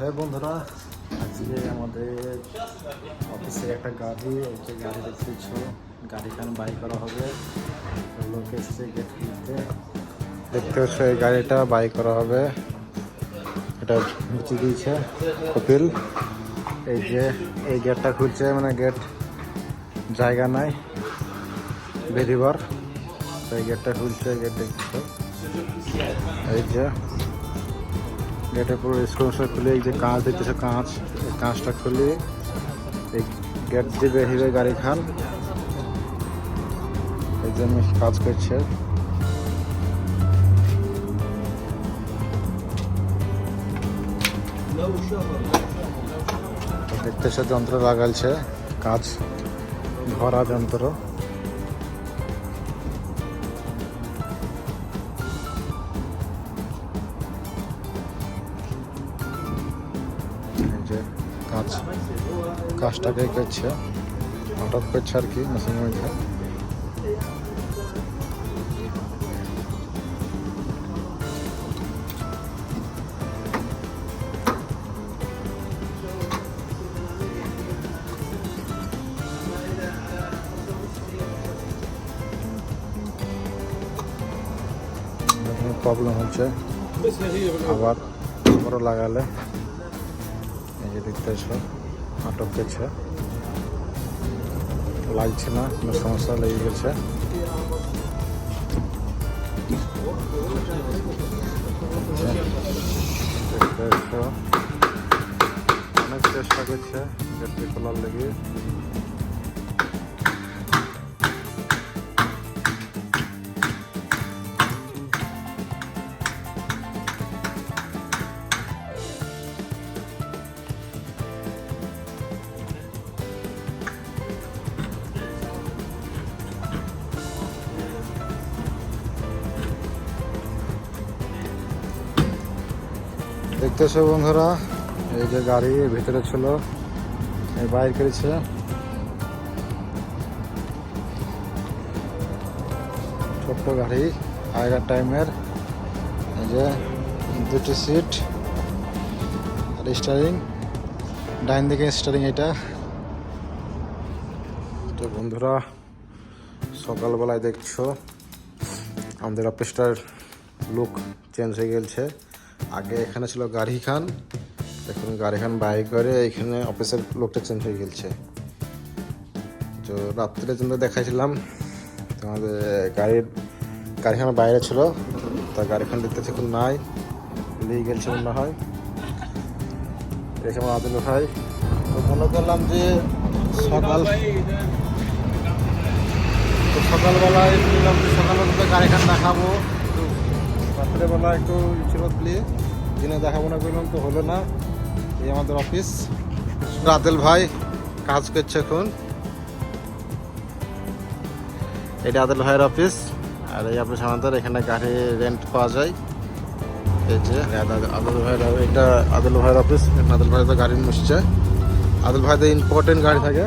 হ্যাঁ বন্ধুরা, আজকে আমাদের অফিসে একটা গাড়ি, এই যে গাড়ি দেখতেছ, গাড়িখান বাই করা হবে। লোক এসছে গেট খুলতে, দেখতে পাচ্ছ এই গাড়িটা বাই করা হবে। এটা মুচি দিয়েছে কপিল। এই যে এই গেটটা খুলছে, মানে গেট জায়গা নাই বেরিবার, এই গেটটা খুলছে। গেট দেখছো, এই যে গেটের পুরো স্ক্রুটা খুলে, এই যে কাঁচ দেখতেছে, কাঁচটা খুলে এই গেট দিয়ে বেরিয়ে গাড়ি খান। এই জন্য কাজ করছে। দেখতেছে যন্ত্র লাগালছে, কাজ ভরা যন্ত্র। কাজটাকে করছে, হঠাৎ করছে আর কি মেশিনের মধ্যে। প্রবলেম হচ্ছে, আবার আবারও লাগালে। এই যে দেখতেছ আটক গেছে, লাগছে না, কোনো সমস্যা লেগে গেছে। অনেক চেষ্টা করছে গেটটি খোলার লেগে। দেখতেছো বন্ধুরা, এই যে গাড়ি ভিতরে ছিল, এই বাইর করেছে। ছোট্ট গাড়ি, আগের টাইমের। এই যে দুটি সিট আর স্টারিং, ডাইন দিকে স্টারিং এটা। তো বন্ধুরা, সকালবেলায় দেখছো আমাদের অফিসটার লুক চেঞ্জ হয়ে গেছে। আগে এখানে ছিল গাড়ি খান, এখন গাড়ি খান বাইক করে এখানে অফিসের লোকটা চেঞ্জ হয়ে গেছে। তো রাত্রে জন্য দেখাইছিলাম তোমাদের গাড়িখানা বাইরে ছিল, তা গাড়িখান দেখতেছে এখন নাই, নিয়ে গেছে মনে হয়। এসে আমার আদিল ভাই, তো মনে করলাম যে সকালবেলায় সকালবেলা গাড়িখান দেখাবো, রাত্রেবেলা একটু ছিল প্লিজ, দিনে দেখাবো না করলাম, তো হলো না। এই আমাদের অফিস, আদিল ভাই কাজ করছে এখন। এটা আদিল ভাইয়ের অফিস, আর এই অফিস আমাদের এখানে গাড়ি রেন্ট পাওয়া যায়। এই যে আদিল ভাইয়ের, এটা আদিল ভাইয়ের অফিস। আদিল ভাই তো গাড়ি মুছছে, আদিল ভাই তো ইম্পর্টেন্ট গাড়ি থাকে।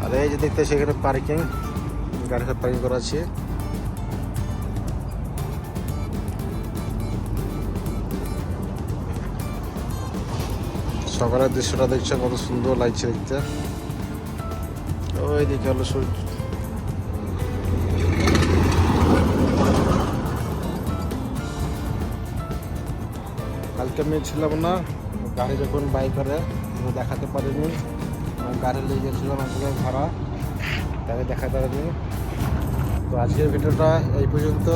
আর এই যে দেখতে সেখানে পার্কিং, গাড়ি সব পার্কিং করা আছে। সকালের দৃশ্যটা দেখছো, কত সুন্দর লাগছে দেখতে। ওই দিকে হলো সূর্য। কালকে আমি ছিলাম না, গাড়ি যখন বাই করে দেখাতে পারিনি, গাড়ি নিয়ে গেছিলাম আসলে ভাড়া, তাকে দেখাতে পারিনি। তো আজকের ভিডিওটা এই পর্যন্ত।